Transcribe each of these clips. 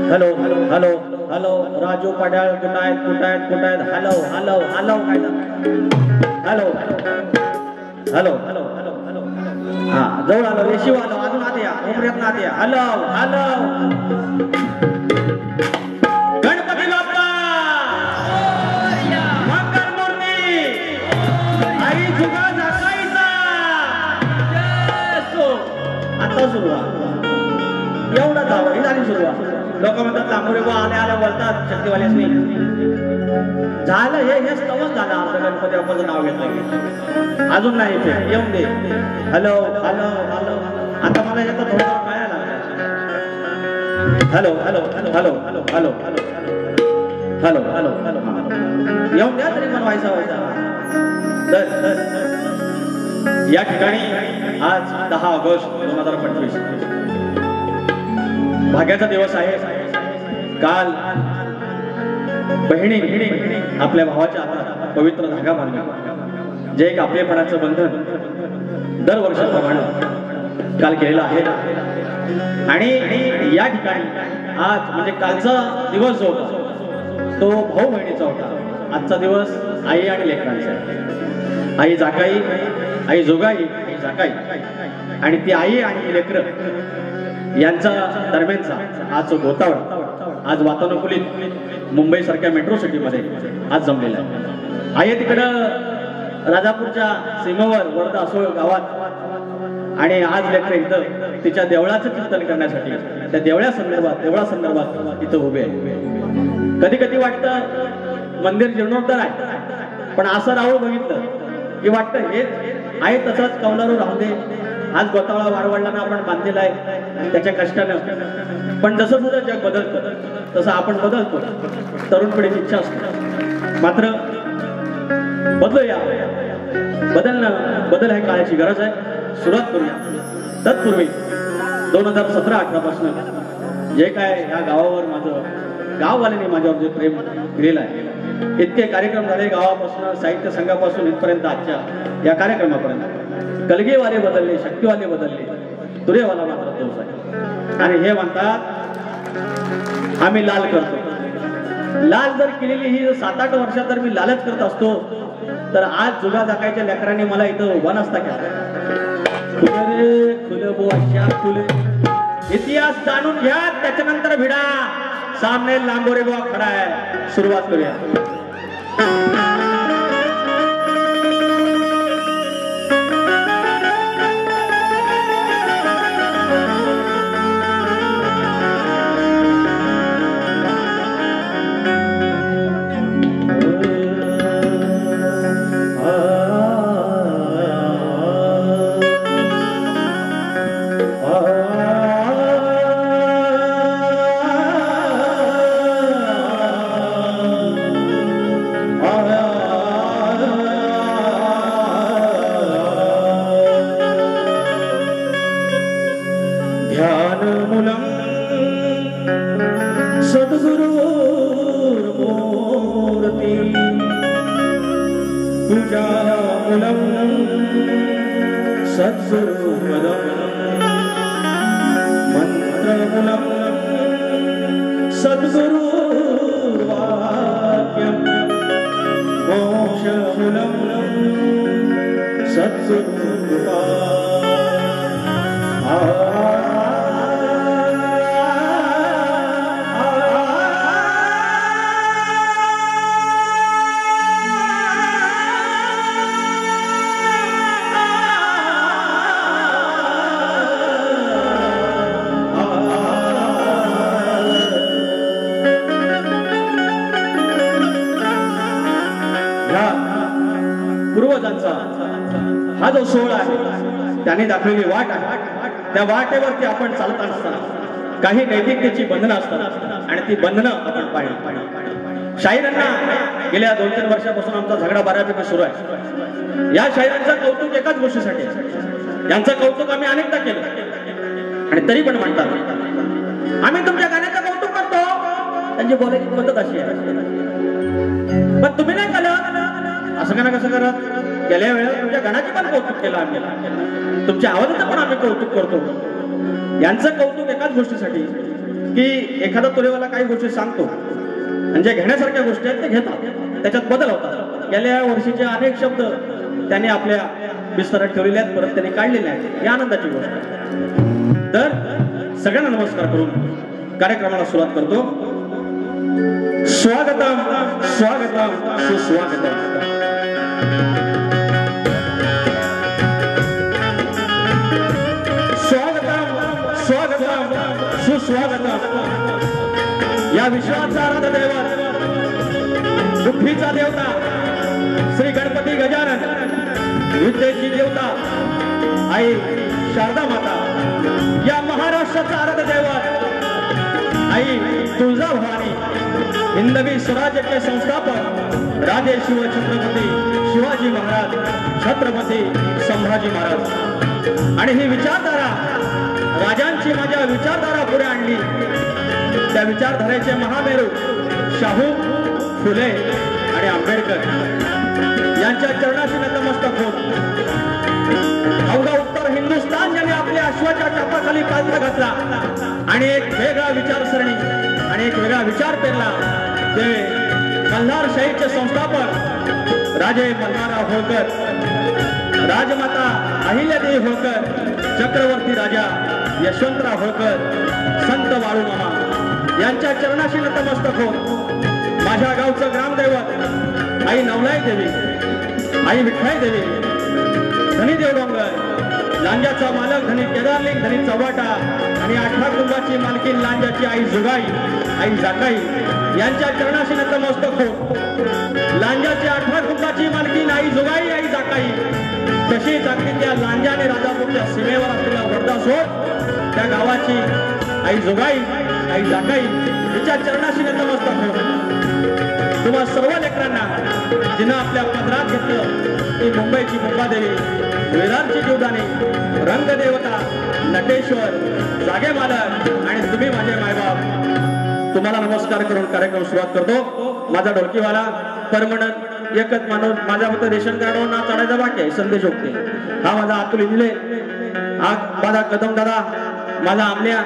Hello hello hello hello Raju पड्याळ कुठायत कुठायत कुठायत हॅलो हॅलो हॅलो काय hello hello hello hello hello हा जवळ आलो रेशीव आलो अजून आत या उमऱ्यात आत या हॅलो हॅलो गणपती बाप्पा मंगल मूर्ती आई जुगा झाकायचा आता सुरुवात एवढा धावणी झाली सुरुवात. लोक म्हणतात लांबोरे बुवा आले आले बोलतात शक्तीवालेच नाही झालं. हे स्तवच झालं आपलं गणपती बाप्पाचं नाव घेतलं अजून नाही ते येऊन दे. हॅलो हॅलो हॅलो आता मला याचा थोडा काय लागला. Hello hello hello hello hello hello hello hello hello येऊन द्या तरी पण व्हायचा तर या ठिकाणी आज 10 ऑगस्ट 2025 भाग्याचा दिवस आहे. काल बहिणी आपल्या भावाच्या हातात पवित्र धागा बांधला जे एक आपलेपणाचं बंधन दरवर्षाप्रमाणे काल केलेलं आहे. आणि या ठिकाणी आज म्हणजे कालचा दिवस जो होता तो भाऊ बहिणीचा होता. आजचा दिवस आई आणि लेकरांचा आहे. आई जाकाई आई जोगाई आई जाकाई आणि ती आई आणि लेकर यांचा दरम्यानचा आज गोतावळा आज वातानुकूलित मुंबई सारख्या मेट्रो सिटी मध्ये आज जमलेला आहे. आई तिकडं राजापूरच्या सीमेवर वर्धा असोळ गावात आणि आज लेकर इथं तिच्या देवळाचं कीर्तन करण्यासाठी त्या देवळासंदर्भात इथं उभे आहे. कधी कधी वाटतं मंदिर जीर्णोद्धार आहे पण असं राहून बघितलं की वाटतं हे आहे तसंच कौलारू राहू दे. आज गोतावळा वारवडलांना आपण बांधलेला आहे त्याच्या कष्टानं पण जसं जसं जग बदलतं तसं आपण बदलतो. तरुण पिढीची इच्छा असते मात्र बदलूया. बदल ह्या काळाची गरज आहे. सुरुवात करूया. तत्पूर्वी 2017-18 पासून जे काय या गावावर माझं गाववाल्यांनी माझ्यावर जे प्रेम दिलेलं आहे इतके कार्यक्रम झाले गावापासून साहित्य संघापासून इथपर्यंत आजच्या या कार्यक्रमापर्यंत कलगीवाले बदलले शक्तीवाले बदलले तुरेवाला मात्र तोच आहे. आणि हे म्हणतात आम्ही लाल करतो. लाल जर केलेली ही 7-8 वर्षात जर मी लालच करत असतो तर आज जुगा जाकायच्या लेकरांनी मला इथं उभा नसता केला. फुले इतिहास जाणून घ्या त्याच्यानंतर भिडा. सामने लांबोरे बुवा खडा आहे. सुरुवात करूया. हा जो सोहळा आहे त्याने दाखवलेली वाट आहे त्या वाटेवरती आपण चालत असताना काही नैतिकतेची बंधनं असतात आणि ती बंधनं आपण पाळली. शाहिरांना गेल्या 2-3 वर्षापासून आमचा झगडा बऱ्यापैकी सुरू आहे. या शाहिरांचं कौतुक एकाच गोष्टीसाठी यांचं कौतुक आम्ही अनेकदा केलं आणि तरी पण म्हणतात आम्ही तुमच्या गाण्याचं कौतुक करतो. त्यांची बोलायची पद्धत अशी आहे पण तुम्ही नाही केलं असं का कसं करत. गेल्या वेळेला तुमच्या गाण्याचे पण कौतुक केलं आम्ही तुमच्या आवाजाचं पण आम्ही कौतुक करतो. यांचं कौतुक एकाच गोष्टीसाठी की एखादा तुरेवाला काही गोष्टी सांगतो आणि ज्या घेण्यासारख्या गोष्टी आहेत ते घेतात त्याच्यात बदल होतात. गेल्या वर्षीचे अनेक शब्द त्यांनी आपल्या बिस्तरात ठेवलेले आहेत परत त्यांनी काढलेले आहेत. ही आनंदाची गोष्ट आहे. तर सगळ्यांना नमस्कार करून कार्यक्रमाला सुरुवात करतो. स्वागतम स्वागतम सुस्वागतम. स्वागतम स्वागतम सुस्वागत या विश्वाचा आराध्य दैवत बुद्धीचा देवता श्री गणपती गजानन विद्येची देवता आई शारदा माता या महाराष्ट्राचा आराध्य दैवत आई तुळजा भवानी हिंदवी स्वराज्य के संस्थापक राजे शिव छत्रपती शिवाजी महाराज छत्रपती संभाजी महाराज आणि ही विचारधारा राजांची माझ्या विचारधारा पुढे आणली त्या विचारधारेचे महामेरू शाहू फुले आणि आंबेडकर यांच्या चरणाशी नतमस्तक होत अवघा उत्तर हिंदुस्थान ज्याने आपल्या अश्वाच्या टापाखाली पालथा घातला आणि एक वेगळा विचारसरणी आणि एक वेगळा विचार पेरला ते मल्हारशाहीचे संस्थापक राजे मल्हारराव होळकर राजमाता अहिल्यादेवी होळकर चक्रवर्ती राजा यशवंतराव होळकर संत वाळूमामा यांच्या चरणाशी नतमस्तक होत माझ्या गावचं ग्रामदैवत आई नवलाई देवी आई विठ्ठाई देवी धनी देवडोंगर लांजाचा मालक धनी केदारलिंग धनी चव्हाटा आणि 18 कुंभाची मालकीन लांजाची आई जुगाई आई जाकाई यांच्या चरणाशी नतमस्तक होत लांजाची 18 कुंभाची मालकीन आई जुगाई आई जाकाई तशीच अगदी त्या लांजा आणि राजापूरच्या सीमेवर असलेला वरदासोड त्या गावाची आई जुगाई आई जाकाई तिच्या चरणाशी नतमस्तक होत तुम्हा सर्व लेकरांना जिनं आपल्या पदरात घेतलं ती मुंबईची मुंबादेवी वेदांची जीवदानी रंगदेवता नटेश्वर जागे मालक आणि तुम्ही माझे मायबाप तुम्हाला नमस्कार करून कार्यक्रम सुरुवात करतो माझा ढोलकीवाला परमनंट एकच माणूस माझ्या मते रेशन कार्डवर ना चढायचा बाकी आहे संदेश ओके हा माझा अतुल इंजले हा माझा कदम दादा माझा आमल्या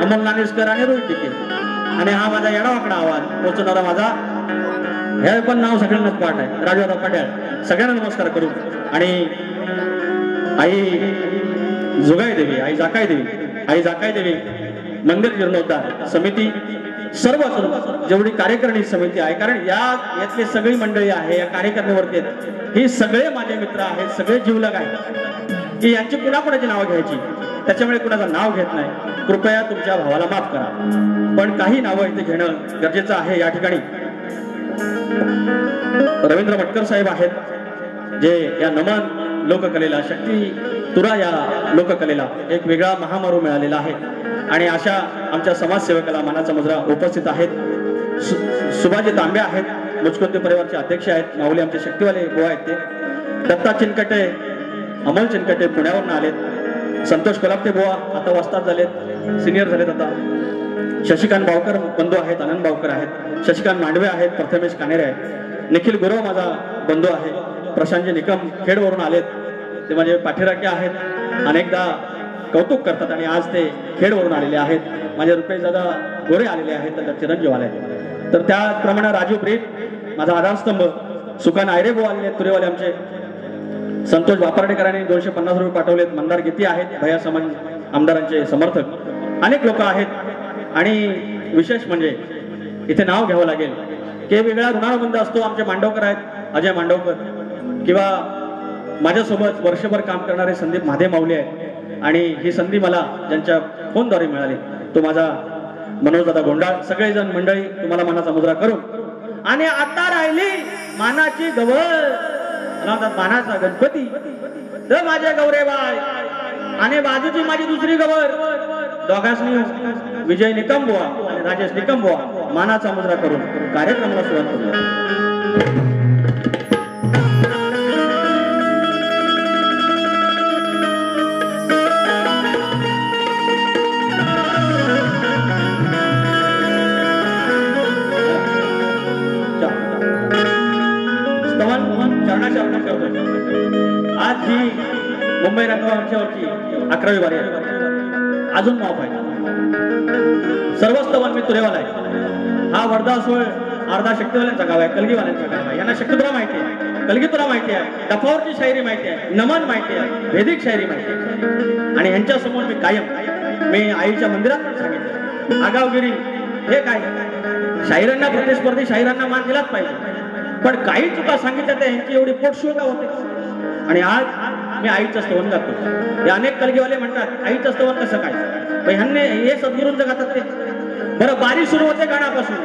अमोल नानेसकर आणि रोहित टिके आणि हा माझा येडावाकडा आवाज पोचवणारा माझा हे पण नाव सगळ्यांनाच पाठ आहे राजूदादा पाट्याळ सगळ्यांना नमस्कार करू आणि आई जुगाई देवी आई जाकाई देवी मंदिर जीर्णोद्धार समिती सर्व जेवढी कार्यकारिणी समिती आहे कारण यातली सगळी मंडळी आहे या कार्यकारिणीवरती ही सगळे माझे मित्र आहेत सगळे जीवलग आहेत की यांची कुणाकुणाची नावं घ्यायची त्याच्यामुळे कुणाचं नाव घेत नाही कृपया तुमच्या भावाला माफ करा पण काही नावं इथे घेणं गरजेचं आहे या ठिकाणी रवींद्र मटकर साहेब आहेत जे या नमन लोककलेला शक्ती तुरा या लोककलेला एक वेगळा महामारू मिळालेला आहे आणि अशा आमच्या समाजसेवकाला मानाचा मुजरा उपस्थित आहेत सुभाजी तांबे आहेत मुचकोते परिवारचे अध्यक्ष आहेत माऊली आमचे शक्तीवाले बुवा आहेत ते दत्ता चिनकटे अमोल चिनकटे पुण्यावरून आलेत संतोष कोलापते बुवा आता वस्ताद झालेत सिनियर झालेत आता शशिकांत बावकर बंधू आहेत आनंद बावकर आहेत शशिकांत मांडवे आहेत प्रथमेश कानेरे आहेत निखिल गुरव माझा बंधू आहे प्रशांतजी निकम खेडवरून आलेत ते माझे पाठीराखे आहेत अनेकदा कौतुक करतात आणि आज ते खेडवरून आलेले आहेत माझे रुपेश दादा गोरे आलेले आहेत तर चिरंजीव आले तर त्याप्रमाणे राजू ब्रीट माझा आधारस्तंभ सुकान आयरे बुवा आलेले आहेत तुरेवाले आमचे संतोष वापर्डेकरांनी 250 रुपये पाठवलेत मंदार गीती आहेत भया समाज आमदारांचे समर्थक अनेक लोक आहेत आणि विशेष म्हणजे इथे नाव घ्यावं लागेल की वेगळा ऋणानुबंध असतो आमचे मांडवकर आहेत अजय मांडवकर किंवा माझ्यासोबत वर्षभर काम करणारे संदीप महादेव माऊली आहेत आणि ही संधी मला ज्यांच्या फोनद्वारे मिळाली तो माझा मनोजदादा गोंडाळ सगळेजण मंडळी तुम्हाला मानाचा मुजरा करून आणि आता राहिली मानाची गवर मानाचा गणपती तर माझ्या गौरेबाई आणि बाजूची माझी दुसरी गवर दोघांनी विजय निकमबुवा आणि राजेश निकमबुवा मानाचा मुजरा करून कार्यक्रमाला सुरुवात करूया आज ही मुंबई रंगमंचावरची 11वी वारी आहे अजून माफ आहे सर्व स्तवन मी तुरेवाला आहे हा वर्धा सोळ अर्धा शक्तीवाल्यांचा गाव आहे कलगीवाल्यांचा गाव आहे यांना शक्तीपुरा माहिती आहे कलगीपुरा माहिती आहे डफावरची शायरी माहिती आहे नमन माहिती आहे वेदिक शायरी माहिती आहे आणि यांच्या समोर मी कायम मी आईच्या मंदिरात पण सांगितलं आगावगिरी हे काय शाहिरांना प्रतिस्पर्धी शाहिरांना मान दिलाच पाहिजे पण काही चुका सांगितल्या त्या यांची एवढी पोटशुळ का होते आणि आज मी आईचं स्तवन गातो. हे अनेक कलगीवाले म्हणतात आईचं स्तवन कसं काय, ह्यांनी हे सद्गुरूंचं गातात ते. बरं बारी सुरू होते गाण्यापासून.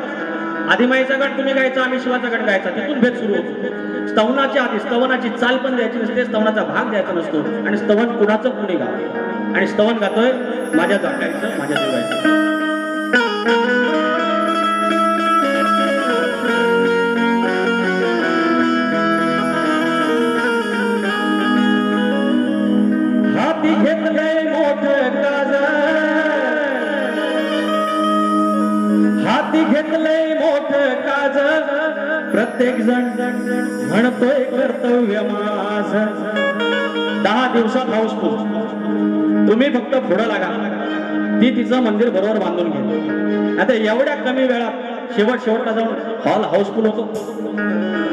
आदिमाईचा गण तुम्ही गायचा, आम्ही शिवाचा गण गायचा, तिथून भेद सुरू होतो. स्तवनाच्या आधी स्तवनाची चाल पण द्यायची नसते, स्तवनाचा भाग द्यायचा नसतो. आणि स्तवन कुणाचं पुढे गाव. आणि स्तवन गातोय माझ्या जागायचं, माझ्या जीवायचं. हाती घेतलंय मोठं काज, हाती घेतलंय मोठं काज, प्रत्येक जण म्हणतोय कर्तव्य माझं. 10 दिवसात हाऊसफुल. तुम्ही फक्त पुढं लागा, ती तिचं मंदिर बरोबर बांधून घे. आता एवढ्या कमी वेळात शेवटला जाऊन हॉल हाऊसफुल होतो.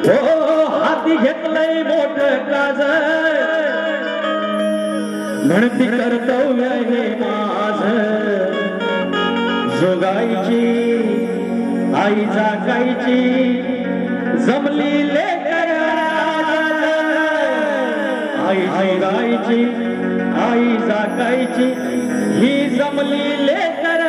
हो हाती घेतलंय मोठं काज, म्हणती कर्तव्य हे माझं. जोगाईची आई जागायची, जमली लेकर आई जोगायची, आई जागायची, ही जमली लेकर.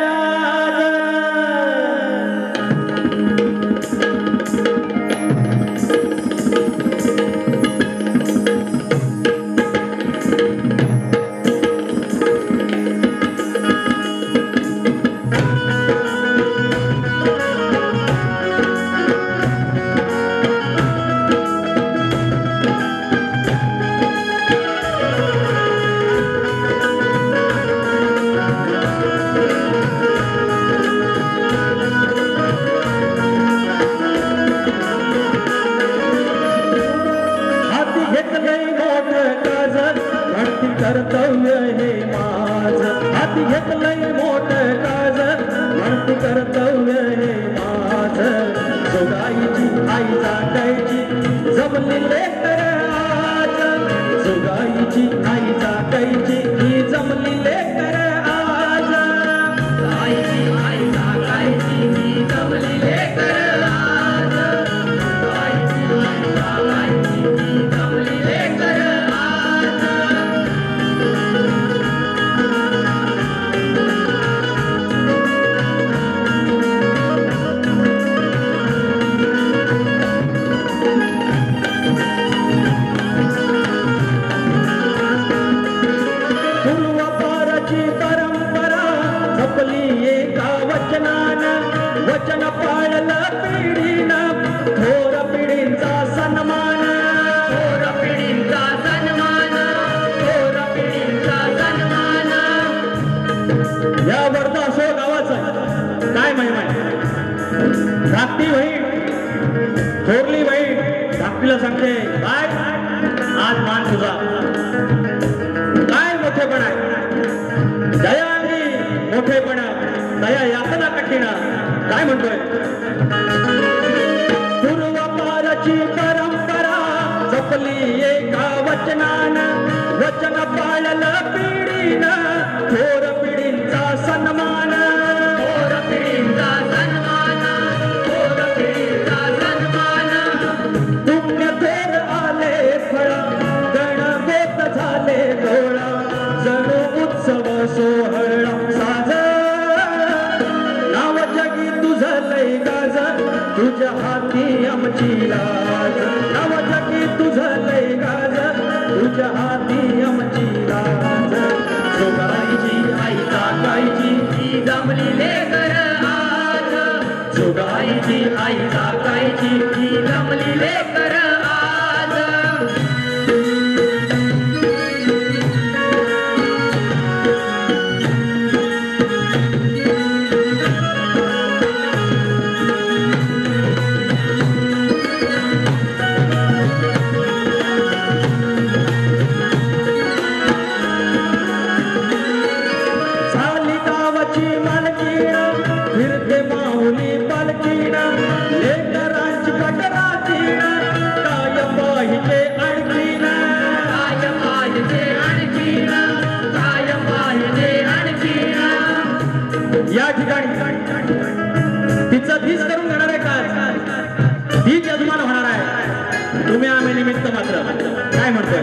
कर्तव्य हे माझं, हाती घेतलंय मोठं काज, म्हणती कर्तव्य हे माझं. जोगाईची आई जागायची, जमली लेकर आज. जोगाईची आई जागायची, ही जमली लेकर आज. आईची आई जागायची, ही जमली लेकर आज. आईची आई जागायची, ही जमली लेकर. वचन पाळलं पिढीनं, थोर पिढींचा सन्मान. थोर पिढींचा सन्मान, थोर पिढींचा सन्मान. या वर्धा असो गावाचं काय महिमा आहे. धाकटी बहीण, थोरली बहीण धाकटीला सांगते काय आज मान तुझा. काय मोठेपणा आहे, दया आणि मोठेपणा, दया यातना कठीण. काय म्हणतोय, पूर्वपाराची परंपरा जपली एका वचनानं. वचन पाळलं पिढीनं, थोर पिढींचा सन्मान. थोर पिढींचा सन्मान, थोर पिढींचा सन्मान. पुण्य थोर आले फळ, गणगोत झाले डोळा. जणू उत्सव सोहळा साज, तुझ्या हाती आमची लाज. नव जगी तुझं लय गाज, तुझ्या हाती आमची लाज. जोगाईची आई जागायची, ही जमली लेकर आज. जोगाईची आई जागायची, ही जमली लेकर आज. या ठिकाणी तिचं धीस करून घेणार आहे का, ही यजमान होणार आहे. तुम्ही आम्ही निमित्त मात्र. काय म्हणतोय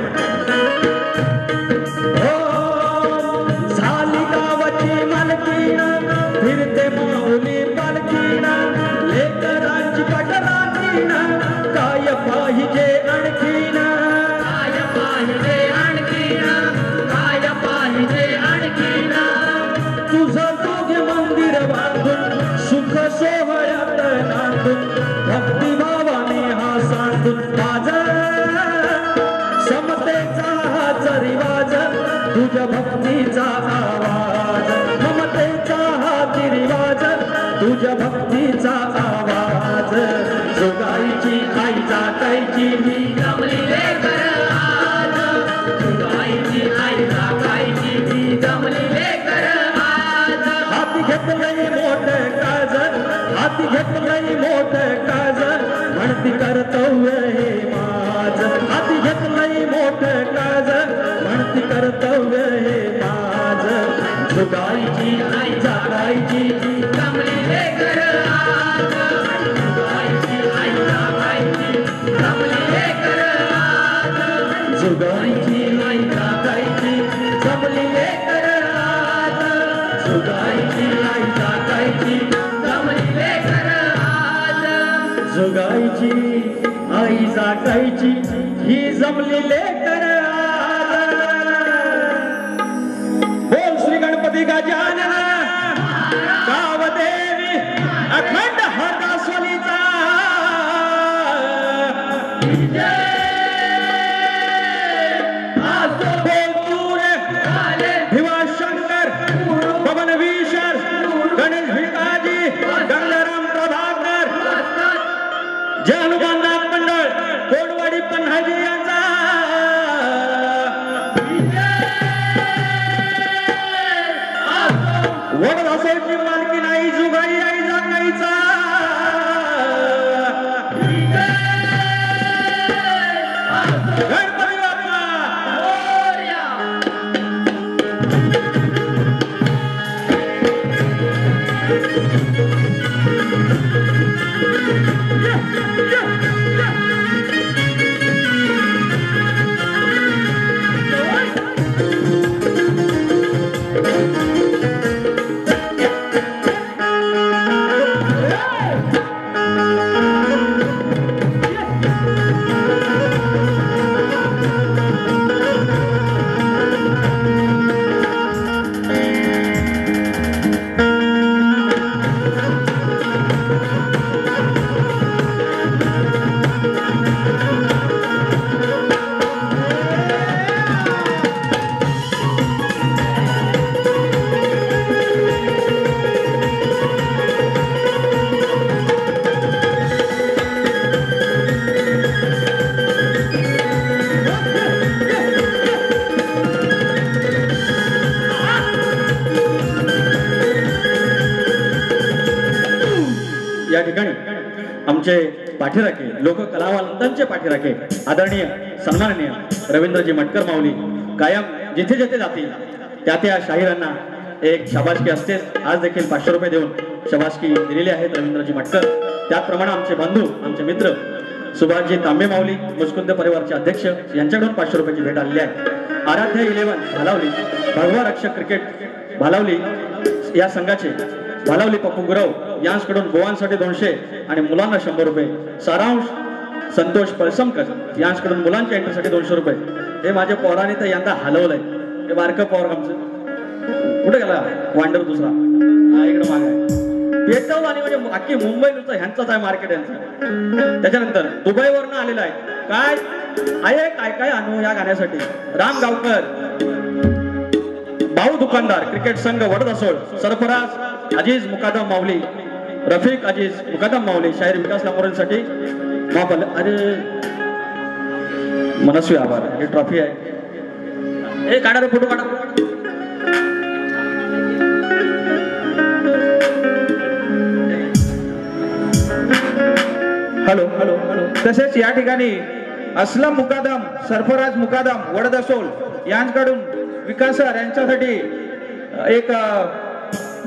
जागायची जमली लेकर आज जुगाईची आई जागायची जमली लेकर आज हाती घेतलंय मोठं काजल हाती घेतलंय मोठं काजल म्हणती कर्तव्य हे माझ हाती घेतलंय मोठं काजल म्हणती कर्तव्य हे माझ जुगाईची आई जागायची जमली लेकर आज जुगाईची आई जागायची जमली लेकर आज जुगाईची आई जागायची जमली लेकर आज जुगाईची आई जागायची जमली लेकर आज जुगाईची आई जागायची ही जमली लेकर बोल श्री गणपती गजानन गावदेवी अखंड हरदासवालीचा भिवाशंकर पवन विशर गणेश भिकाजी गंगाराम प्रभाकर जय हनुमान नाथ मंडळ कोडवाडी पन्हाजी यांचा वड असायची मालकी नाही जुगाई आई जागाईचा गणपती बाप्पा या ठिकाणी आमचे पाठीराखे लोक कलावंतांचे पाठीराखे आदरणीय सन्माननीय रवींद्रजी मटकर माऊली कायम जिथे जिथे जातील त्या त्या शाहिरांना एक शाबासकी असते आज देखील 500 रुपये देऊन शाबासकी दिलेली आहेत रवींद्रजी मटकर त्याचप्रमाणे आमचे बंधू आमचे मित्र सुभाषजी तांबे माऊली मुस्कुंद परिवारचे अध्यक्ष यांच्याकडून 500 रुपयाची भेट आलेली आहे आराध्य 11 भालावली भगवा रक्षक क्रिकेट भालावली या संघाचे भालावली पप्पू गुरव यांच्याकडून गोवांसाठी 200 आणि मुलांना 100 रुपये सारांश संतोष पळसमकर यांच्याकडून मुलांच्या एंट्रीसाठी 200 रुपये हे माझ्या पोराने तर यंदा हलवलंय हे बारकं पोर आमचं कुठे गेला वांडर दुसरा इकडे माग आहे पेटव आणि म्हणजे अख्खी मुंबई नुसतं ह्यांचंच आहे मार्केट यांचं त्याच्यानंतर दुबईवरनं आलेला आहे काय आहे काय काय आणू या गाण्यासाठी राम गावकर भाऊ दुकानदार क्रिकेट संघ वडदसोड सरफराज अजीज मुकादम माऊली रफिक अजीज मुकादम माऊली शाहीर विकास लांबोरेंसाठी मापल अरे मनस्वी आभार ही ट्रॉफी आहे ए काढा रे फोटो काढा हॅलो हॅलो हॅलो तसेच या ठिकाणी असलम मुकादम सरफराज मुकादम वडदसोल यांच्याकडून विकास सर यांच्यासाठी एक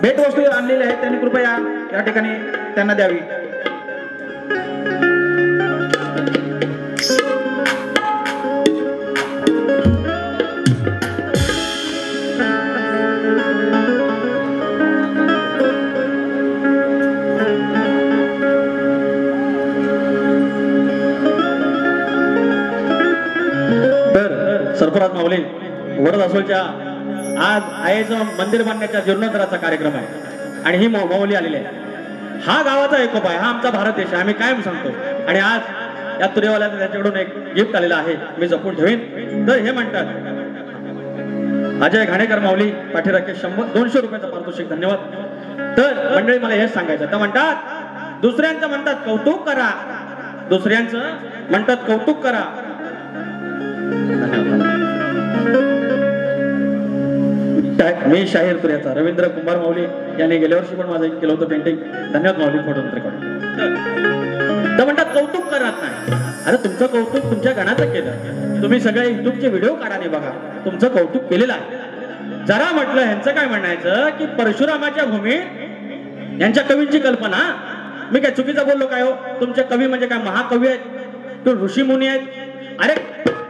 भेटवस्तू आणलेली आहे त्यांनी कृपया या ठिकाणी त्यांना द्यावी सरफराज माऊली वडदसोलच्या आज आईचं मंदिर बांधण्याच्या जीर्णोद्धाराचा कार्यक्रम आहे आणि ही माऊली आलेली आहे हा गावाचा एकोप आहे हा आमचा भारत देश आहे आम्ही कायम सांगतो आणि आज या तुरेवाल्याने त्यांच्याकडून एक गिफ्ट आलेलं आहे मी जपून ठेवीन तर हे म्हणतात अजय घाणेकर माऊली पाठीराखे 200 रुपयाचा पारितोषिक धन्यवाद तर मंडळी मला हेच सांगायचं तर म्हणतात दुसऱ्यांचं म्हणतात कौतुक करा दुसऱ्यांचं म्हणतात कौतुक करा. मी शाहीर प्रियाचा रवींद्र कुंभार माऊली यांनी गेल्या वर्षी पण माझं केलं होतं पेंटिंग. धन्यवाद माऊली फोटो तर म्हणतात कौतुक करत नाही. अरे तुमचं कौतुक तुमच्या गणाचं केलं. तुम्ही सगळे युट्यूबचे व्हिडिओ काढा नाही बघा, तुमचं कौतुक केलेलं आहे. जरा म्हटलं ह्यांचं काय म्हणायचं की परशुरामाच्या भूमीत यांच्या कवींची कल्पना. मी काय चुकीचं बोललो काय हो? तुमचे कवी म्हणजे काय महाकवी आहेत, तो ऋषी मुनी आहेत? अरे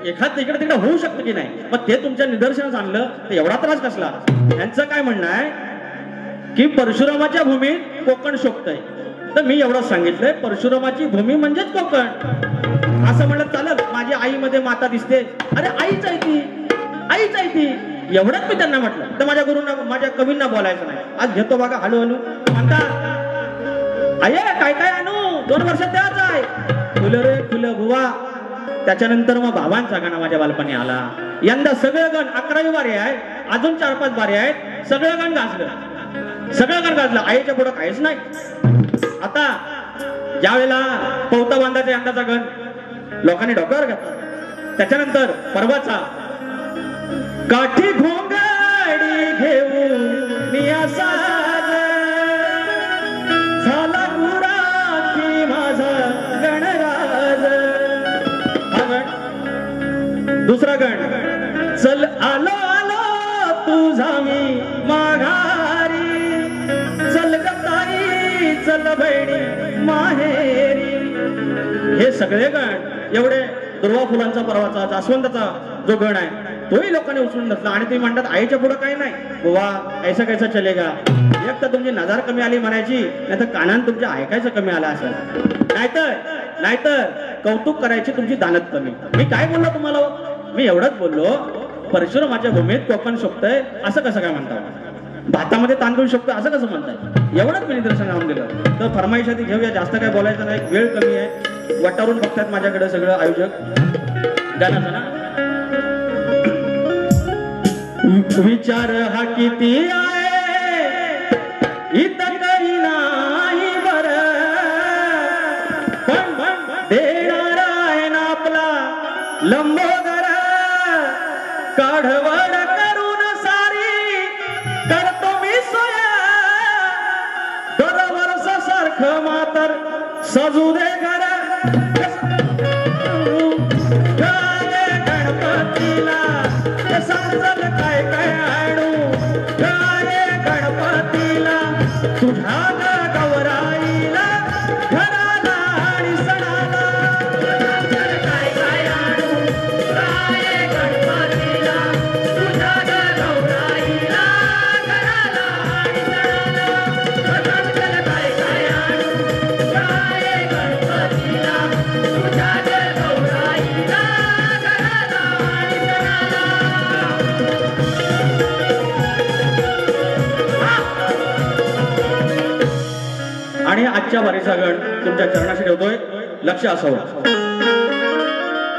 एखाद तिकडे तिकडे होऊ शकतं की नाही, मग ते तुमच्या निदर्शनास आणलं तर एवढा त्रास कसला? यांचं काय म्हणणं आहे की परशुरामाच्या भूमीत कोकण शोभतंय. तर मी एवढं सांगितलंय परशुरामाची भूमी म्हणजेच कोकण. असं म्हणलं चालत? माझी आईमध्ये माता दिसते. अरे आईच आहे ती, आईच आहे ती. एवढंच मी त्यांना म्हटलं. तर माझ्या गुरूंना माझ्या कवींना बोलायचं नाही. आज घेतो बघा हळू हळू म्हणतात आय काय काय आणू 2 वर्षात त्याच आहे फुलं रे फुलं बुवा. त्याच्यानंतर मग बाबांचा गाणं माझ्या बालपणी आला. यंदा सगळं गण 11वी बारी आहे, अजून 4-5 बारी आहेत. सगळं गण गाजलं, सगळं गण गाजलं. आईच्या पुढं काहीच नाही. आता ज्या वेळेला पवता बांधायचा यंदाचा गण लोकांनी डोक्यावर घेतला. त्याच्यानंतर परवाचा काठी घोंगडी घेऊन झाला गुरा की माझा गणराज. हा गण. दुसरा गण चल आलो आलो तुझा मी माघारी, चल गताई चल बहिणी माहेरी. हे सगळे गण एवढे दुर्वा फुलांचा परवाचा जास्वंदाचा जो गण आहे तोही लोकांनी उचलून धरला. आणि ते म्हणतात आईच्या पुढे काही नाही बुवा, ऐसा कैसा चलेगा. एक तर तुमची नजर कमी आली म्हणायची, नाही तर कानान तुमच्या ऐकायचं कमी आलं असेल. नाहीतर कौतुक करायची तुमची दानत कमी. मी काय बोललो तुम्हाला? मी एवढंच बोललो परशुरामाच्या भूमीत कोकण शोभतंय असं कसं काय म्हणता? भातामध्ये तांदूळ शोभतोय असं कसं म्हणताय? एवढंच मी निदर्शन लावून दिलं. तर फरमाईश आधी घेऊया, जास्त काय बोलायचं नाही, वेळ कमी आहे. वटारून बघतात माझ्याकडे सगळं आयोजक. गाण्याचं ना विचार हा किती आहे इथं काही नाही बर, पण देणार आहे ना आपला लंबोदर. काढवड करून सारी करतो मी सोया, 2 वर्ष सारखं मातर सजू दे घर. गणपतीला सांगल काय काय आणू, काय गणपतीला तुझ्या गौराईला घराला आणि सणाला. काय काय आणू, काय गणपतीला तुझ्या गौराईला घराला आणि सणाला. काय काय आणू, काय गणपतीला तुझ्या गौराईला घराला आणि सणाला. आणि आजच्या वारीचा गण तुमच्या चरणाशी ठेवतोय, लक्ष असावं.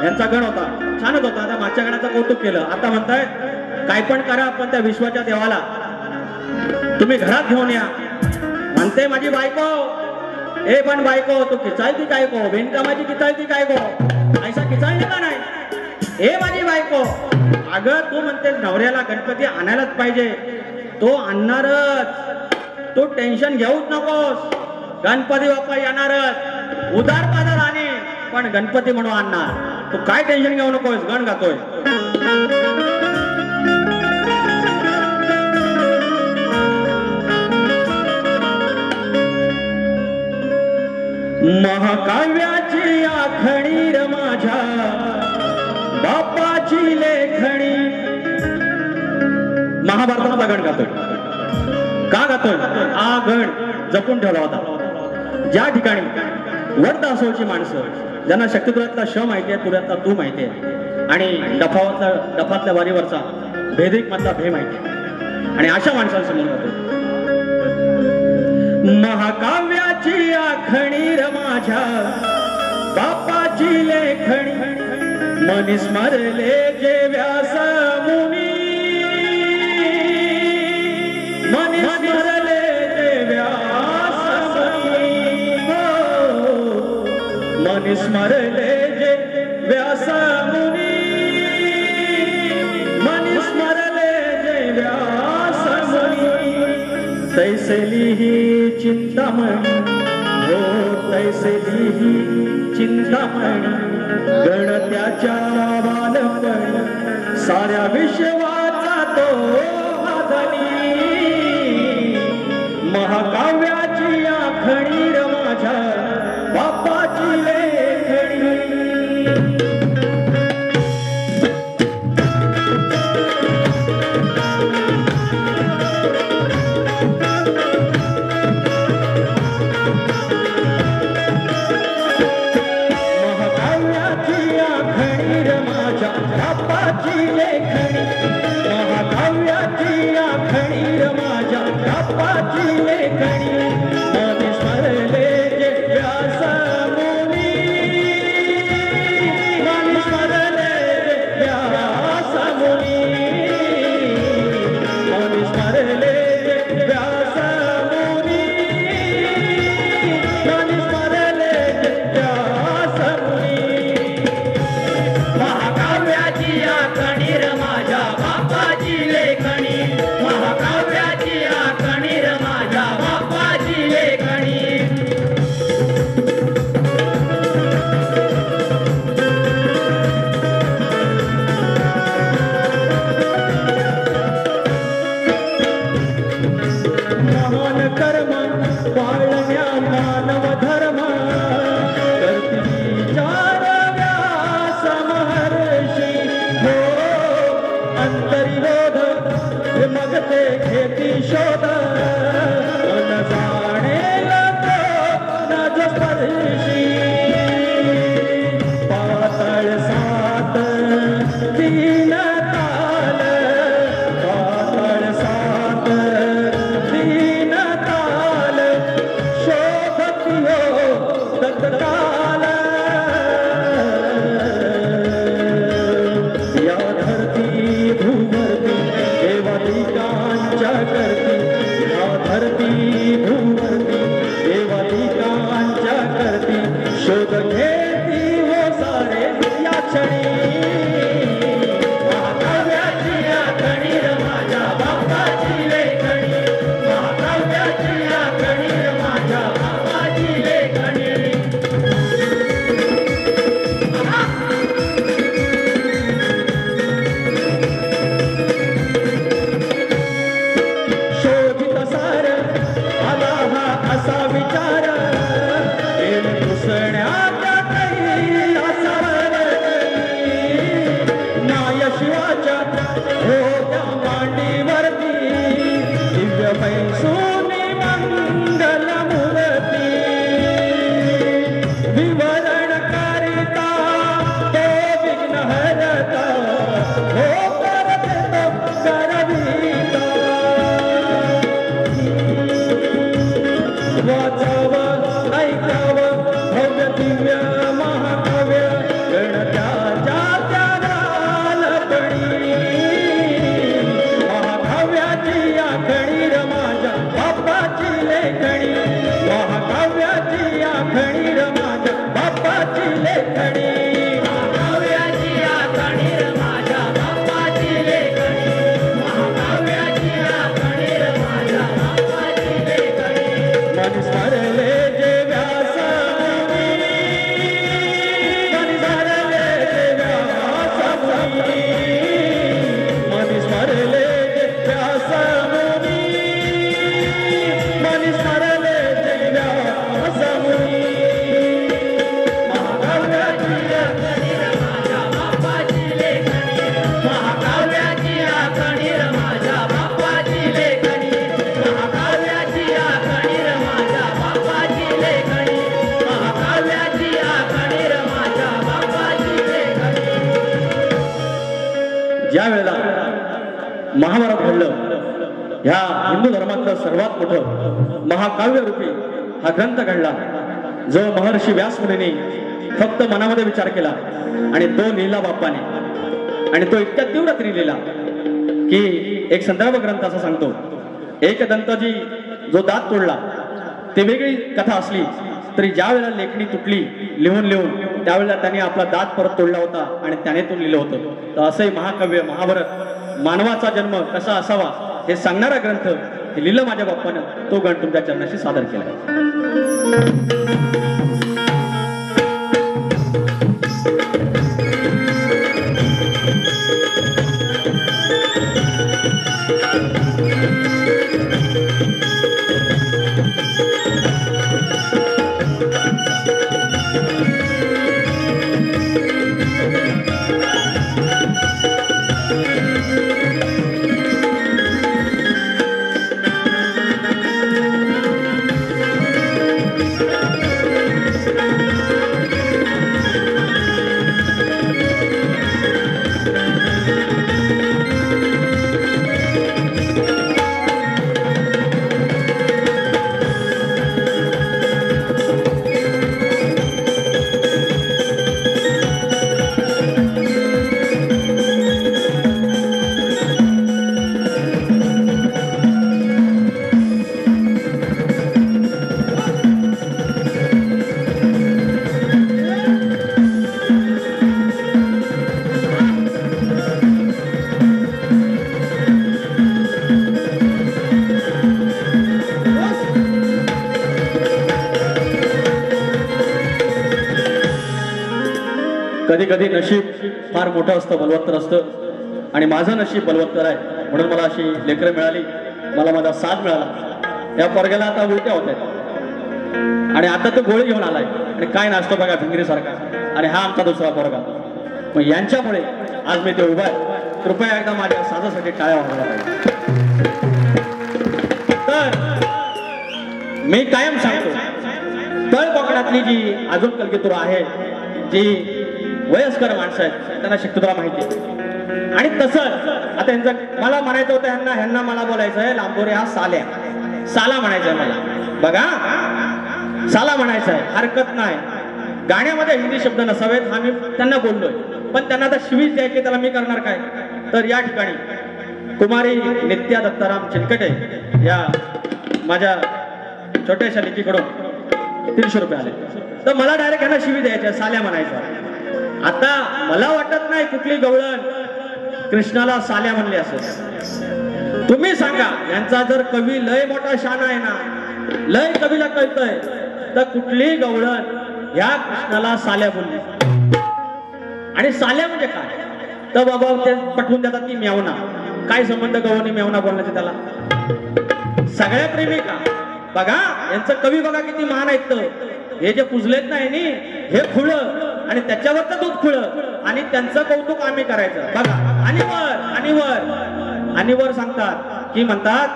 यांचा गण होता, छानच होता. आता मागच्या गणाचं कौतुक केलं. आता म्हणताय काय पण करा पण त्या विश्वाच्या देवाला तुम्ही घरात घेऊन या. म्हणते माझी बायको, ए पण बायको तू किचाळती काय को, बिनकामाची किचाळती काय को, ऐसा किचाळली का नाही? ए माझी बायको, अगं तू म्हणते नवऱ्याला गणपती आणायलाच पाहिजे, तो आणणारच, तू टेन्शन घेऊच नकोस. गणपती बाप्पा येणारच, उदार पादार आणि पण गणपती म्हणून आणणार. तू काय टेन्शन घेऊ नकोस, गण गातोय. महाकाव्याची आखणी र माझ्या बापाची लेखणी. महाभारताचा गण गातोय. का गातोय? हा गण जपून ठेवला होता. ज्या ठिकाणी वडदासोची माणसं ज्यांना शक्तिपुरातला श माहिती आहे, पुण्यातला तू माहिती आहे, आणि डफातल्या वारीवरचा भेदिक मधला भे माहिती आहे, आणि अशा माणसांसमोर जातो. महाकाव्याची आखणी र माझ्या बापाची लेखणी, मनी स्मरले जे व्यास मुनी, मनी स्मरले जे व्यास मुनी, मन स्मरले जे व्यास मुनी, मन स्मरले जे व्यास मुनी, तैसे लिही चिंतामणी, हो तैसे लिही चिंतामणी, गणत्याच्या बालपणी साऱ्या विश्वाचा तो धनी, महाकाव्याची आखणी र माझ्या बापाची लेखणी. महाकाव्याची आखणी र माझ्या बापाची लेखणी, महाकाव्याची आखणी र माझ्या बापाची लेखणी. मन स्मरले जे व्यास मुनी, मन स्मरले जे व्यास मुनी, मन स्मरले जे व्यास मुनी, मन स्मरले जे व्यास मुनी. महाकाव्याची आखणी र माझ्या बापाची लेखणी, महाकाव्याची आखणी र माझ्या बापाची लेखणी. महान कर्म पाळण्या मानव धर्म, करती विचार व्यास महर्षी, हो अंतरिरोध मग ते घेती शोध, न जाणेल तो नज स्पर्शी. पातळ सात तीन ताल, पातळ सात तीन ताल, शोधती हो तत्काल. या धरती भूवरती देवादिकांच्या करती, या धरती भूवरती देवादिकांच्या करती, शोध घेती हो सारे या क्षणी. महाकाव्याची आखणी र माझ्या बापाची लेखणी, महाकाव्याची आखणी र माझ्या बापाची लेखणी. शोधित सार आला हा असा विचार, प्रेम पुसण्याच्या काही असावर नाय शिवाच्या होत्या मांडीवरती, दिव्य पैसोनी मंगल मूर्ती. विवरण करिता तो विघ्न हरता, हो करते तो करविता. वाचावं ऐकावं भव्य दिव्य महाकाव्य, गणत्याच्या त्या बालपणी. महाकाव्याची आखणी र माझ्या बापाची लेखणी, महाकाव्याची आखणी र माझ्या बापाची लेखणी. महाकाव्याची आखणी र माझ्या बापाची लेखणी, महाकाव्याची आखणी र माझ्या बापाची लेखणी. मन स्मरले जे व्यास मुनी, मन स्मरले जे व्यास मुनी, मन स्मरले जे व्यास मुनी, मन स्मरले जे व्यास मुनी. महाकाव्याची आखणी र माझ्या बापाची लेखणी, महाकाव्याची आखणी र माझ्या बापाची लेखणी, महाकाव्याची आखणी र माझ्या बापाची लेखणी, महाकाव्याची आखणी र माझ्या बापाची लेखणी. ज्या वेळेला महाभारत घडलं, ह्या हिंदू धर्मातलं सर्वात मोठं महाकाव्य रूपी हा ग्रंथ घडला, जो महर्षी व्यास मुनींनी फक्त मनामध्ये विचार केला आणि तो लिहिला बाप्पाने. आणि तो इतक्या तीव्र लिहिला की एक संदर्भ ग्रंथ असा सांगतो, एक दंतजी जो दात तोडला, ती वेगळी कथा असली तरी ज्या वेळेला लेखणी तुटली लिहून लिहून त्यावेळेला त्यांनी आपला दात परत तोडला होता आणि त्याने तो लिहिलं होतं. तर असंही महाकाव्य महाभारत मानवाचा जन्म कसा असावा हे सांगणारा ग्रंथ हे लिहिलं माझ्या बाप्पानं. तो गण तुमच्या चरणाशी सादर केला. कधी कधी नशीब फार मोठं असतं, बलवत्तर असतं आणि माझं नशीब बलवत्तर आहे म्हणून मला अशी लेकरं मिळाली, मला माझा साथ मिळाला. या पोरग्याला आता उलट्या होत आहेत आणि आता तो गोळी घेऊन आलाय आणि काय नाचतो बघा भिंगरीसारखा. आणि हा आमचा दुसरा पोरगा. मग यांच्यामुळे आज मी ते उभा आहे. कृपया एकदा माझ्या साजासाठी टाळ्या वाजवायला पाहिजे. तर मी कायम सांगतो तळकोकणातली जी अजून कलगीतुरा आहे, जी वयस्कर माणसं आहेत त्यांना शक्यतो माहिती आहे. आणि तसं आता यांचं मला म्हणायचं होतं ह्यांना मला बोलायचं आहे लांबोरे हा साल्या साला म्हणायचं आहे मला. बघा साला म्हणायचं आहे, हरकत नाही. गाण्यामध्ये हिंदी शब्द नसावेत हा मी त्यांना बोललोय, पण त्यांना आता शिवीच द्यायची त्याला मी करणार काय. तर या ठिकाणी कुमारी नित्या दत्ताराम चिलकटे या माझ्या छोट्याशा लेकीकडून 300 रुपये आले. तर मला डायरेक्ट यांना शिवी द्यायच्या, साल्या म्हणायचं. आता मला वाटत नाही कुठली गवळण कृष्णाला साल्या म्हणली असेल. तुम्ही सांगा, यांचा जर कवी लय मोठा शान आहे ना, लय कवीला कळतंय, तर कुठली गवळण या कृष्णाला साल्या बोलली. आणि साल्या म्हणजे काय, तर बाबा ते पटवून देतात की मेवना. काय संबंध गवळणी मेवना बोलण्याचे त्याला. सगळ्या प्रेमिका बघा यांचं कवी बघा किती महान आहेत. हे जे पुजलेत नाही नी हे खुळ आणि त्याच्यावरचं दूध खुळ आणि त्यांचं कौतुक आम्ही करायचं बघा. आणि वर सांगतात की म्हणतात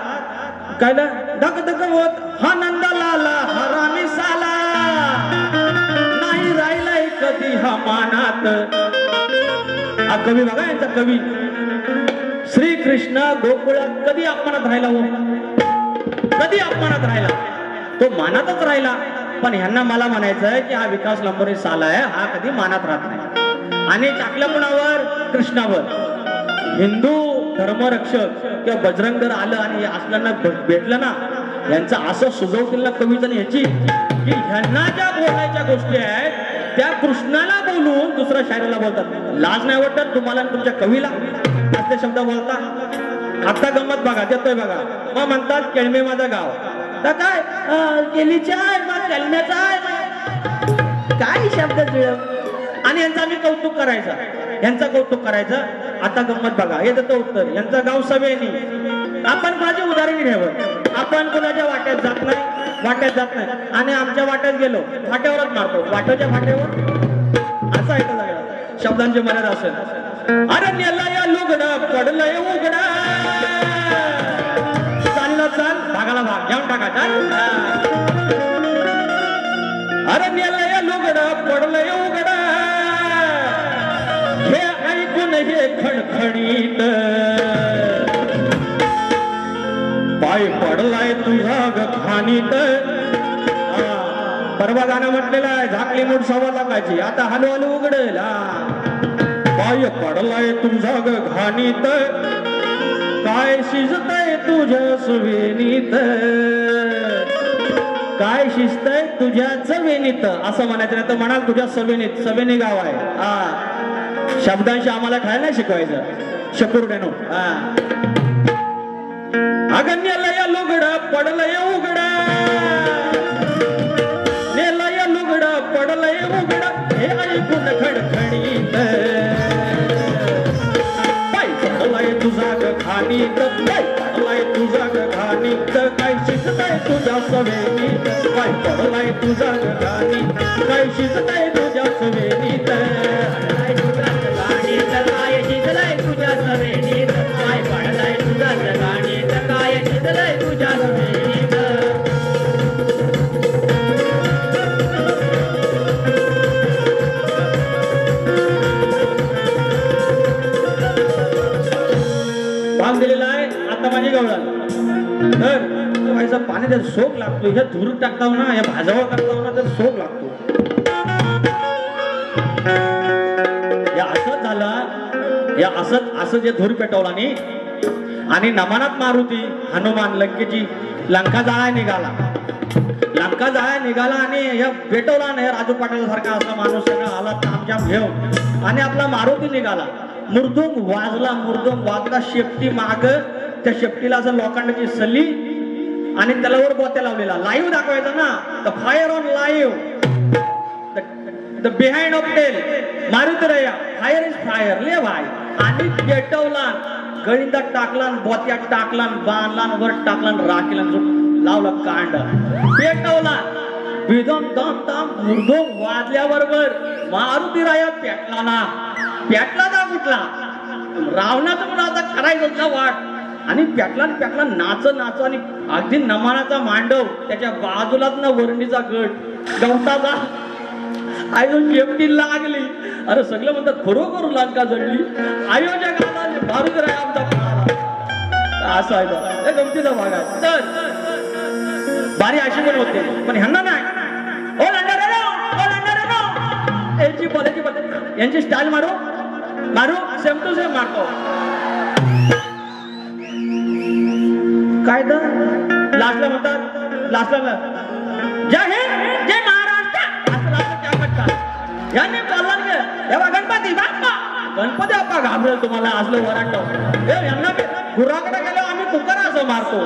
काय धक धक होत हा नंदलाला हरामी साला नाही राहिलाय कधी हा मानात. हा कवी बघा यांचा कवी. श्री कृष्ण गोकुळात कधी अपमानात राहिला हो, कधी अपमानात राहिला, तो मानातच राहिला. पण ह्यांना मला म्हणायचं आहे की हा विकास लांबोरे साला आहे, हा कधी मानात राहत नाही. आणि टाकलं कुणावर, कृष्णावर. हिंदू धर्मरक्षक किंवा बजरंग दल आलं आणि असल्याना भेटलं ना, यांचं असं सुजवतील ना कवीचं ह्याची की ह्यांना ज्या बोलायच्या गोष्टी आहेत त्या कृष्णाला बोलून दुसऱ्या शायराला बोलतात. लाज नाही वाटत तुम्हाला आणि तुमच्या कवीला असे शब्द बोलता. आता गंमत बघा, देतोय बघा. मग म्हणतात केळमे माझं गाव, तर काय केलीच्या आहे मग केलम्याचा आहे, काय शब्द जुळव. आणि यांचं आम्ही कौतुक करायचं, यांचं कौतुक करायचं. आता गंमत बघा, हे देतो उत्तर. यांचं गाव सवेनी. आपण कोणाची उदाहरण घ्यावं, आपण कोणाच्या वाट्यात जात नाही आणि आमच्या वाट्यात गेलो फाट्यावरच मारतो, वाट्याच्या फाट्यावर. असं आहे का शब्दांची मर्यादा असेल. अरण्याला या लुगडं पडलंय उघडा, चाललं चाल भागाला भाग घेऊन टाकायचा. अरण्याला या लुगडं पडलंय उघडा, हे ऐकून हे खणखणीत पाय पडलाय तुझा घाणीत. परवा गाणं म्हटलेलं आहे झाकली मूठ 1.25 लाखाची, आता हलू हलू उघडेल. पाय पडलाय तुझा घाणीत, काय शिजतय तुझ्या सुवेनीत, काय शिस्त आहे तुझ्या चवेनीत असं म्हणायचं नाही तर म्हणाल तुझ्या सवेनीत. सवेनी गाव आहे हा. शब्दांशी आम्हाला काय नाही शिकवायचं शकूर देणो. हा अगण्यलय लुगड पडलय उघड नेलय लुगड पडलय उघड हे ऐकून खडखडीत पाय पडलाय तुझा ग खाणीत पाय पडलाय तुझा ग खाणीत काय शिजतय तुझ्या सवेनीत पाय पडलाय तुझा ग खाणीत काय शिजतय तुझ्या सवेनीत काय शिजलय तुझ्या सवेनीत पाय पडलाय तुझा ग खाणीत काय शिजलय तुझ्या सवेनीत. भाग दिलेला आहे आता माझी गवळा तर व्हायचा पाण्यात सोप लागतो. ह्या धूर टाकताव ना या भाजावर टाकताव ना तर सोप लागतो. या असंच झालं या असं जे धूर पेटवला आणि नमनात मारुती हनुमान लंकेची लंका जाळा निघाला. लंका जाळा निघाला आणि या पेटवला नाही राजू पाटील सारखा असा माणूस सगळं आला तामजाम घेऊन आणि आपला मारुती निघाला. मुर्दुंग वाजला शेपटी माग त्या शेपटीला असं लोखंडाची सल्ली आणि त्याला वर बोत्या लावलेला लाईव्ह दाखवायचा ना. The fire on live the behind of tell Maruti रया फायर इज फायर ले भाई. आणि पेटवला गळींदात टाकला बोत्यात टाकला बांधला वर टाकला राखीला लावला कांड पेटवला विदम दम दम मुर्दुंग वाजल्याबरोबर मारुती राया पेटला ना. पेटला ना कुठला रावणाचं म्हणून आता करायचं ना वाट आणि पेटला नाच आणि अगदी नमानाचा मांडव त्याच्या बाजूलाच ना वरणीचा गट गवताचा आयो शेपटी लागली. अरे सगळं म्हणतात खरोखर लंका जळली. आयोजकाला मारुती राया आमचा पळाला असं आहे गमतीचा भाग आहे. तर बारी अशी पण होते पण ह्यांना नाही. ओ यांची बोलायची पद्धत यांची स्टाईल मारू सेम टू सेम मारतो. काय तर लास्टला म्हणतात लास्टला जय हिंद जय महाराष्ट्र असं लास्ट म्हणतात. यांनी बोलला तेव्हा गणपती बाप्पा घाबरेल तुम्हाला असलं वरांड यांना गुराकडे गेलो आम्ही पुकार असं मारतो.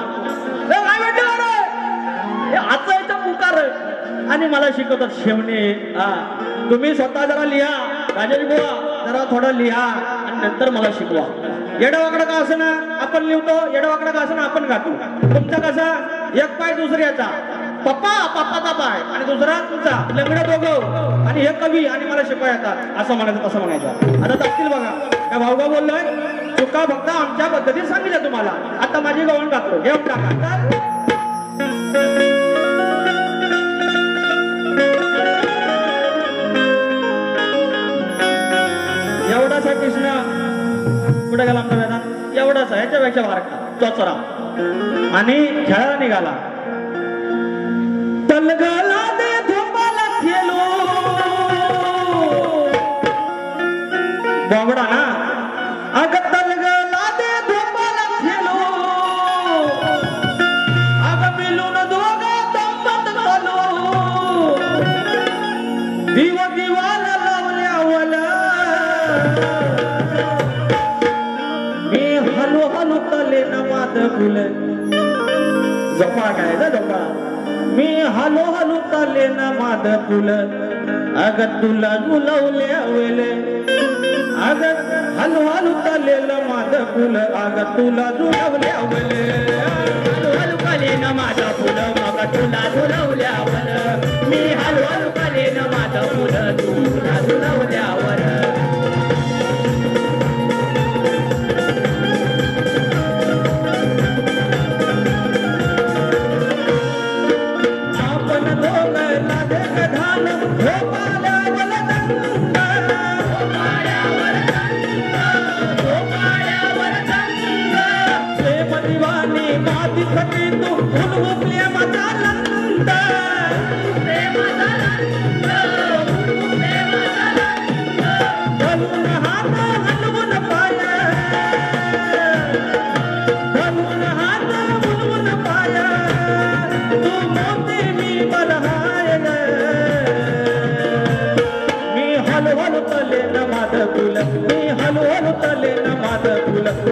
काय म्हणतो आता याचं पुकार आणि मला शिकवतात शेवणे. तुम्ही स्वतः जरा लिहा राजेश बुवा जरा थोडं लिहा आणि नंतर मला शिकवा. येडवाकडं का असं ना आपण लिहितो येडवाकडं का असं ना आपण गातो. तुमचा कसा एक पाय दुसऱ्याचा पप्पाचा पाय आणि दुसरा तुमचा लंगडं दोघं आणि हे कवी आणि मला शिकवा येतात असं म्हणायचं तसं म्हणायचं. आता दाखतील बघा काय भाऊगा बोललोय चुका फक्त आमच्या पद्धतीत सांगितलं तुम्हाला. आता माझी गवण गातो घेऊन टाका. एवढासा कृष्ण कुठे गेला आमचा वेदांत एवढाच आहे याच्यापेक्षा बारका चोचरा आणि खेळायला निघाला. तलगला दे धोबाला खेलो बोबडा ना अग तलगला दे धोबाला खेलो अग मिलून दोघा दंपत घालो दिवाला लावल्यावला मी हलू तले न माद फुल झोपा काय झोपा मी हलू तले न माद फुल अग तुला झुलवल्या वेले अग हलू तलेल माद फुल अग तुला झुलवल्या वेले हलू तले न माद फुल मग तुला झुलवल्या वर मी हलू तले न माद फुल तुला झुलवल्या वर.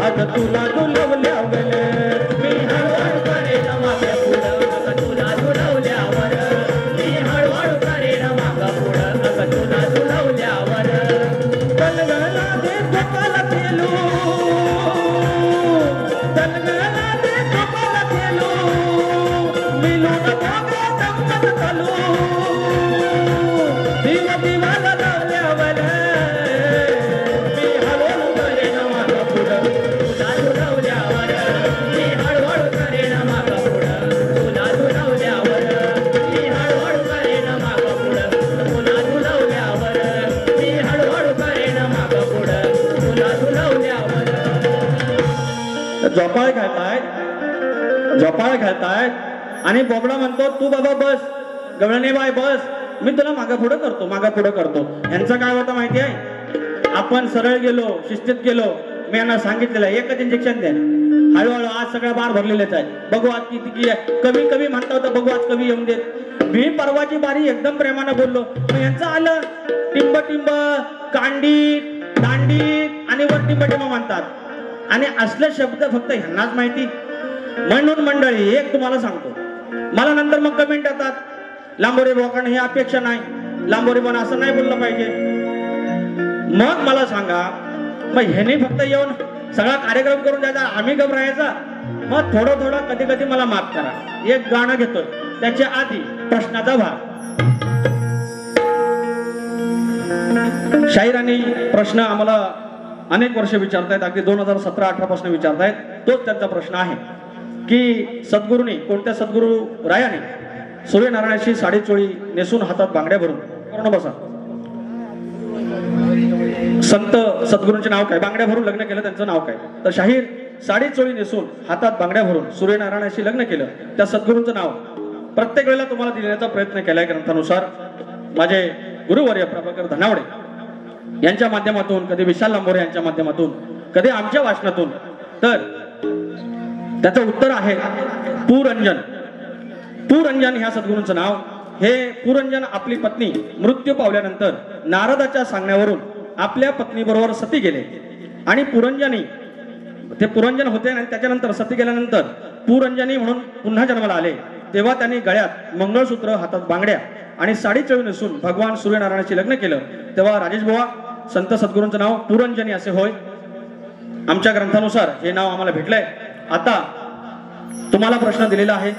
अग तुला दुलवल्यावर मी हळूहळू करेन मागे पुढं अग तुला दुलवल्यावर मी हळूहळू करेन मागे पुढं अग तुला दुलवल्यावर तलगला दे कपाला तेलू तलगला दे कपाला तेलू मिलून भागे दमत चालू दिव दिवाला लावल्यावर मी हळूहळू करेन मागं पुढं तुला दुलवल्यावर मी हळूहळू करेन मागं पुढं तुला दुलवल्यावर मी हळूहळू करेन मागं पुढं तुला दुलवल्यावर मी हळूहळू करेन मागं पुढं तुला दुलवल्यावर झोपाळ खेळतायत आणि बोबडा म्हणतो तू बाबा बस गवळणे बाय बस मी तुला मागं पुढं करतो यांचं काय होतं माहिती आहे आपण सरळ गेलो शिस्तीत गेलो मी यांना सांगितलेलं एकच इंजेक्शन द्या हळूहळू आज सगळ्या बार भरलेलेच आहे बघू आज किती कमी कमी म्हणता होतं बघू आज कमी येऊन देत मी परवाची बारी एकदम प्रेमानं बोललो मग यांचं आलं टिंब टिंब कांडीत दांडीत आणि वर टिंब टिंब म्हणतात आणि असले शब्द फक्त ह्यांनाच माहिती म्हणून मंडळी एक तुम्हाला सांगतो मला नंतर मग कमेंट येतात लांबोरे बोकांड ही अपेक्षा नाही लांबोरे पण असं नाही बोललं पाहिजे मग मला सांगा मग ह्याने फक्त येऊन सगळा कार्यक्रम करून द्यायचा आम्ही घबरायचा मग थोडं कधी कधी मला माफ करा एक गाणं घेतो त्याच्या आधी प्रश्नाचा भाग शाहीर आणि प्रश्न आम्हाला अनेक वर्ष विचारतायत अगदी 2017-18 पासून विचारतायत तोच त्यांचा प्रश्न आहे की सद्गुरूंनी कोणत्या सद्गुरू रायाने सूर्यनारायणाची साडी चोळी नेसून हातात बांगड्या भरून करून बसा संत सद्गुरूंचे नाव काय बांगड्या भरून लग्न केलं त्यांचं नाव काय तर शाहीर साडी चोळी नेसून हातात बांगड्या भरून सूर्यनारायणाशी लग्न केलं त्या सद्गुरूंचं नाव प्रत्येक वेळेला तुम्हाला देण्याचा प्रयत्न केलाय ग्रंथानुसार माझे गुरुवर्य प्रभाकर धनावडे यांच्या माध्यमातून कधी विशाल लांबोरे यांच्या माध्यमातून कधी आमच्या वाचनातून तर त्याचं उत्तर आहे पुरंजन पुरंजन ह्या सद्गुरूंचं नाव हे पुरंजन आपली पत्नी मृत्यू पावल्यानंतर नारदाच्या सांगण्यावरून आपल्या पत्नीबरोबर सती गेले आणि पुरंजनी ते पुरंजन होते आणि त्याच्यानंतर सती गेल्यानंतर पुरंजनी म्हणून पुन्हा जन्माला आले तेव्हा त्यांनी गळ्यात मंगळसूत्र हातात बांगड्या आणि साडी चोळी नेसून भगवान सूर्यनारायणाची लग्न केलं तेव्हा राजेश बुवा संत सद्गुरूंचं नाव पुरंजनी असे होय आमच्या ग्रंथानुसार हे नाव आम्हाला भेटलंय आता तुम्हाला प्रश्न दिलेला आहे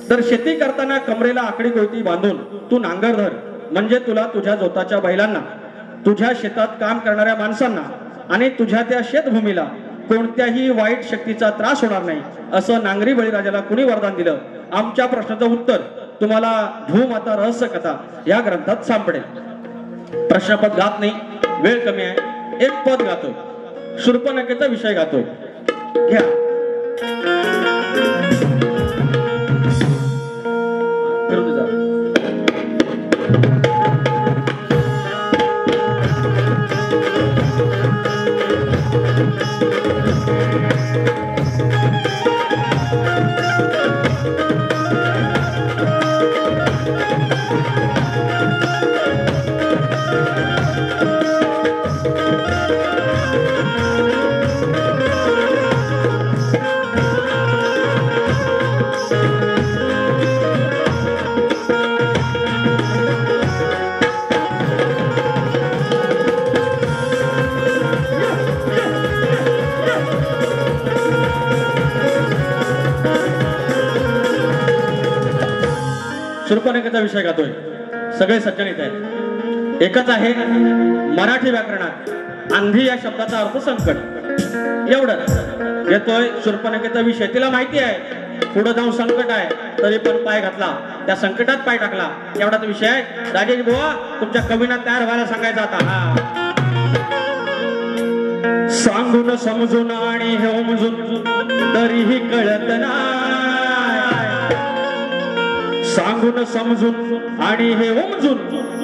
तर शेती करताना कमरेला आकडी कोयती बांधून तू नांगर धर म्हणजे तुला तुझ्या जोताच्या बैलांना तुझ्या शेतात काम करणाऱ्या माणसांना आणि तुझ्या त्या शेतभूमीला कोणत्याही वाईट शक्तीचा त्रास होणार नाही असं नांगरी बळीराजाला कुणी वरदान दिलं आमच्या प्रश्नाचं उत्तर तुम्हाला भूमाता रहस्य कथा या ग्रंथात सापडेल प्रश्नपद गात नाही वेळ कमी आहे एक पद गातोय शूर्पणखेचा विषय गातोय घ्या शूर्पणखेचा विषय गातोय सगळे सज्जन इथे आहेत एकच आहे मराठी व्याकरणात आंधी या शब्दाचा अर्थ संकट एवढं येतोय शूर्पणखेचा विषय तिला माहिती आहे पुढे जाऊन संकट आहे तरी पण पाय घातला त्या संकटात पाय टाकला एवढाच विषय आहे राजेश बुवा तुमच्या कवीना तयार व्हायला सांगायचा आता हा सांगून समजून आणि हे उमजून तरीही कळत नाही सांगून समजून आणि हे उमजून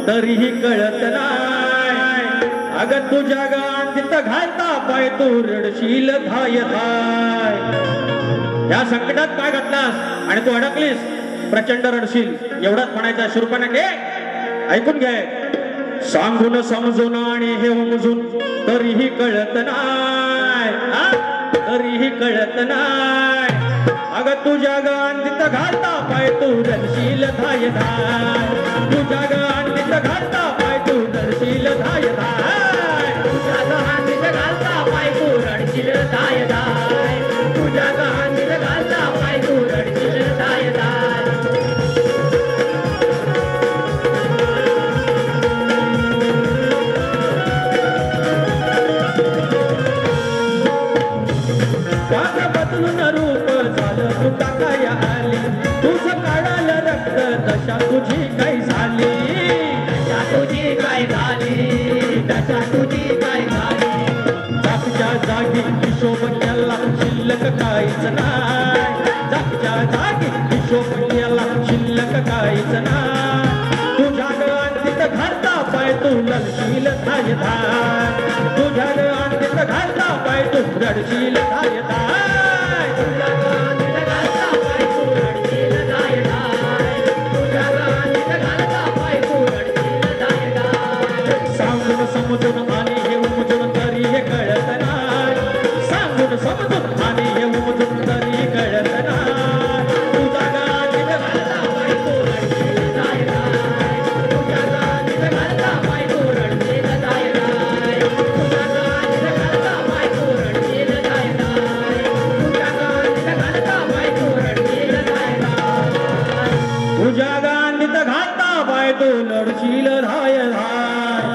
तरीही कळत नाही अग तुझ्या गांधीत घालता पाय तू रडशील धाय धाय या संकटात पाय घातलास आणि तू अडकलीस प्रचंड रडशील एवढंच म्हणायचं शूर्पणखे ऐकून घे सांगून समजून आणि हे उमजून तरीही कळत नाही तरीही कळत नाही. अगं तुझ्या गांधीत घालता पाय तू दर्शील धाय धाय. तुझ्या गांधीत घालता पाय तू दर्शील धाय धाय. तुझ्या गांधीत घालता पाय तू रडशील धाय धाय. तुझ्या गांधीत घालता पाय तू रडशील धाय धाय. बदलून रूप झालं तू टाकाया आली. तुझं काढाल रक्त दशा तुझी काय झाली. दशा तुझी काय झाली. दशा तुझी काय झाली. जागच्या जागी हिशोब केला शिल्लक काहीच नाही. जागच्या जागी हिशोब केला शिल्लक काहीच नाही. तुझ्या गांधीत घालता पाय तू लढशील धाय धाय. तुझ्या गांधीत घालता पाय तू रडशील धाय धाय. तुझ्या गांधीत घालता पाय तू रडशील धाय धाय. तुझ्या गांधीत घालता पाय तू रडशील धाय धाय. सांगून समजून आणि हे उमजून तरी हे कळत नाही. सांगून समजून आणि हे उमजून तरी कळत नाही. तुझ्या गांधीत घालता पाय तू रडशील धाय धाय. तुझ्या गांधीत घालता पाय तू रडशील धाय धाय. तुझ्या गांधीत घालता पाय तू रडशील धाय धाय. तुझ्या गांधीत घालता पाय तू रडशील धाय धाय. तुझ्या गांधीत घालता पाय तू लढशील धाय धाय.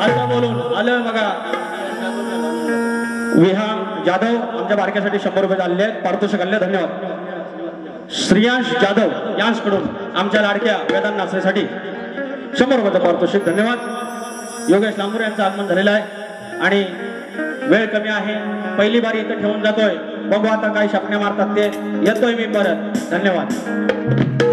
असं बोलून आलं बघा. विहान जाधव आमच्या बारक्यासाठी 100 रुपये आलेले आहेत. पारितोषिक आले. धन्यवाद. श्रियांश जाधव यांच्याकडून आमच्या लाडक्या वेदांत नाचण्यासाठी 100 रुपयाचं पारितोषिक. धन्यवाद. योगेश लांबूर यांचं आगमन झालेलं आहे आणि वेळ कमी आहे. पहिली बारी इथं ठेवून जातोय. बघू आता काय शापण्या मारतात ते. येतोय मी परत. धन्यवाद.